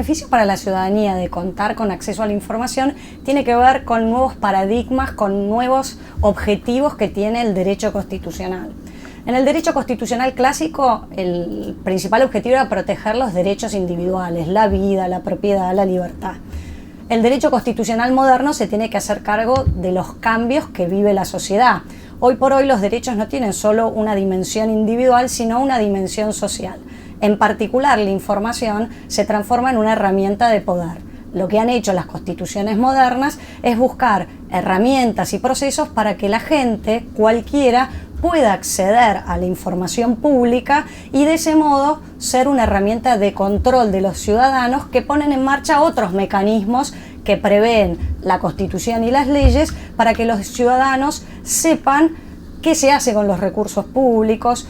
beneficio para la ciudadanía de contar con acceso a la información tiene que ver con nuevos paradigmas, con nuevos objetivos que tiene el derecho constitucional. En el derecho constitucional clásico, el principal objetivo era proteger los derechos individuales, la vida, la propiedad, la libertad. El derecho constitucional moderno se tiene que hacer cargo de los cambios que vive la sociedad. Hoy por hoy los derechos no tienen solo una dimensión individual, sino una dimensión social. En particular, la información se transforma en una herramienta de poder. Lo que han hecho las constituciones modernas es buscar herramientas y procesos para que la gente, cualquiera, pueda acceder a la información pública y de ese modo ser una herramienta de control de los ciudadanos que ponen en marcha otros mecanismos que prevén la Constitución y las leyes para que los ciudadanos sepan qué se hace con los recursos públicos,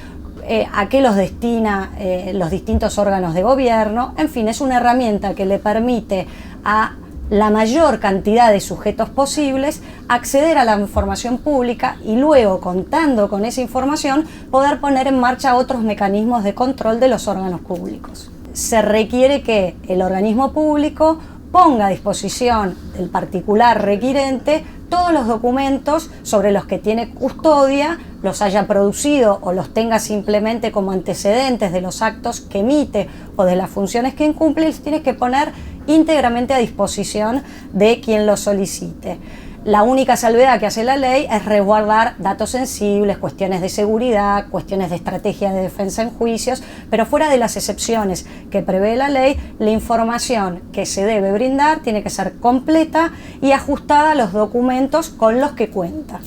a qué los destina los distintos órganos de gobierno. En fin, es una herramienta que le permite a la mayor cantidad de sujetos posibles acceder a la información pública y luego, contando con esa información, poder poner en marcha otros mecanismos de control de los órganos públicos. Se requiere que el organismo público ponga a disposición del particular requirente todos los documentos sobre los que tiene custodia, los haya producido o los tenga simplemente como antecedentes de los actos que emite o de las funciones que incumple, los tiene que poner íntegramente a disposición de quien lo solicite. La única salvedad que hace la ley es resguardar datos sensibles, cuestiones de seguridad, cuestiones de estrategia de defensa en juicios, pero fuera de las excepciones que prevé la ley, la información que se debe brindar tiene que ser completa y ajustada a los documentos con los que cuenta.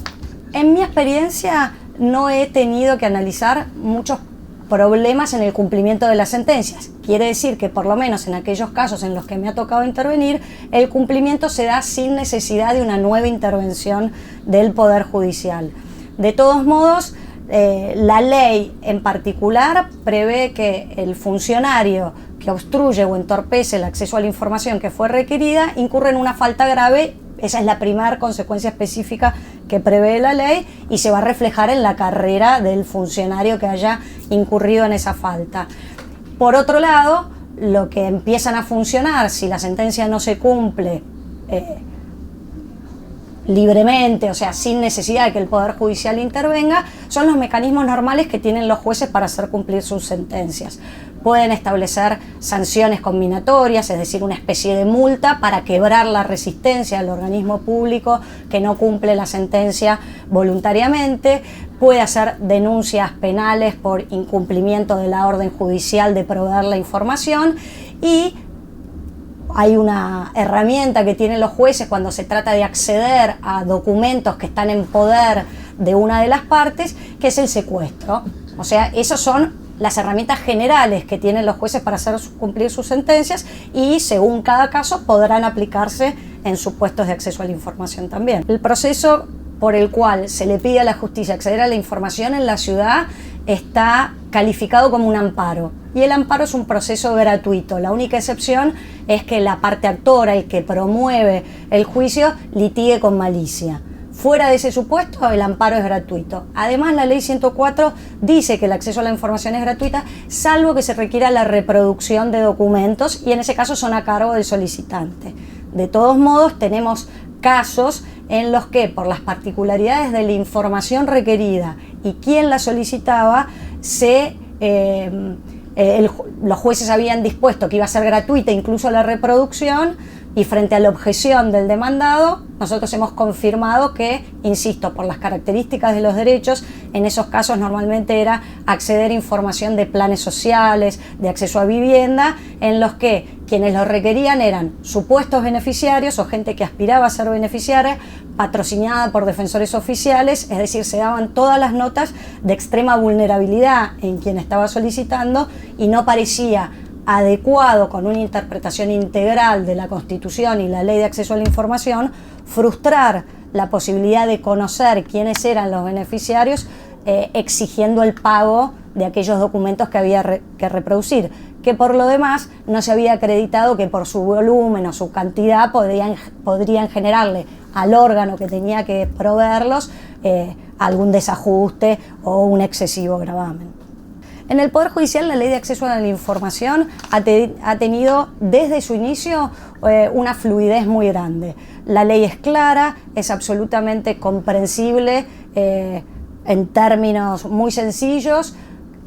En mi experiencia no he tenido que analizar muchos problemas en el cumplimiento de las sentencias. Quiere decir que por lo menos en aquellos casos en los que me ha tocado intervenir, el cumplimiento se da sin necesidad de una nueva intervención del Poder Judicial. De todos modos, la ley en particular prevé que el funcionario que obstruye o entorpece el acceso a la información que fue requerida incurre en una falta grave. Esa es la primera consecuencia específica que prevé la ley y se va a reflejar en la carrera del funcionario que haya incurrido en esa falta. Por otro lado, lo que empiezan a funcionar si la sentencia no se cumple libremente, o sea, sin necesidad de que el Poder Judicial intervenga, son los mecanismos normales que tienen los jueces para hacer cumplir sus sentencias. Pueden establecer sanciones combinatorias, es decir, una especie de multa para quebrar la resistencia del organismo público que no cumple la sentencia voluntariamente. Puede hacer denuncias penales por incumplimiento de la orden judicial de proveer la información y hay una herramienta que tienen los jueces cuando se trata de acceder a documentos que están en poder de una de las partes, que es el secuestro. O sea, esos son las herramientas generales que tienen los jueces para hacer cumplir sus sentencias y según cada caso podrán aplicarse en supuestos de acceso a la información también. El proceso por el cual se le pide a la justicia acceder a la información en la ciudad está calificado como un amparo y el amparo es un proceso gratuito. La única excepción es que la parte actora, el que promueve el juicio, litigue con malicia. Fuera de ese supuesto, el amparo es gratuito. Además, la ley 104 dice que el acceso a la información es gratuita, salvo que se requiera la reproducción de documentos y en ese caso son a cargo del solicitante. De todos modos, tenemos casos en los que, por las particularidades de la información requerida y quién la solicitaba, los jueces habían dispuesto que iba a ser gratuita incluso la reproducción y frente a la objeción del demandado, nosotros hemos confirmado que, insisto, por las características de los derechos, en esos casos normalmente era acceder a información de planes sociales, de acceso a vivienda, en los que quienes lo requerían eran supuestos beneficiarios o gente que aspiraba a ser beneficiaria, patrocinada por defensores oficiales, es decir, se daban todas las notas de extrema vulnerabilidad en quien estaba solicitando y no parecía adecuado con una interpretación integral de la Constitución y la Ley de Acceso a la Información, frustrar la posibilidad de conocer quiénes eran los beneficiarios exigiendo el pago de aquellos documentos que había que reproducir, que por lo demás no se había acreditado que por su volumen o su cantidad podrían generarle al órgano que tenía que proveerlos algún desajuste o un excesivo gravamen. En el Poder Judicial, la Ley de Acceso a la Información ha tenido desde su inicio una fluidez muy grande. La ley es clara, es absolutamente comprensible en términos muy sencillos.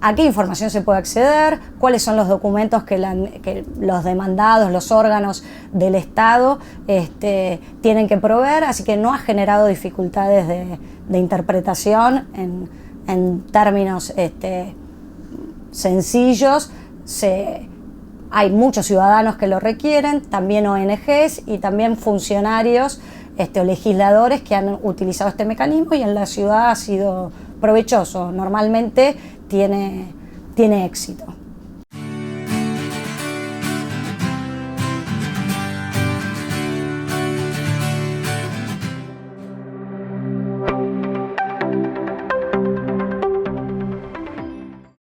¿A qué información se puede acceder? ¿Cuáles son los documentos que los demandados, los órganos del Estado tienen que proveer? Así que no ha generado dificultades de interpretación en términos sencillos. Hay muchos ciudadanos que lo requieren, también ONGs y también funcionarios o legisladores que han utilizado este mecanismo, y en la ciudad ha sido provechoso. Normalmente tiene éxito.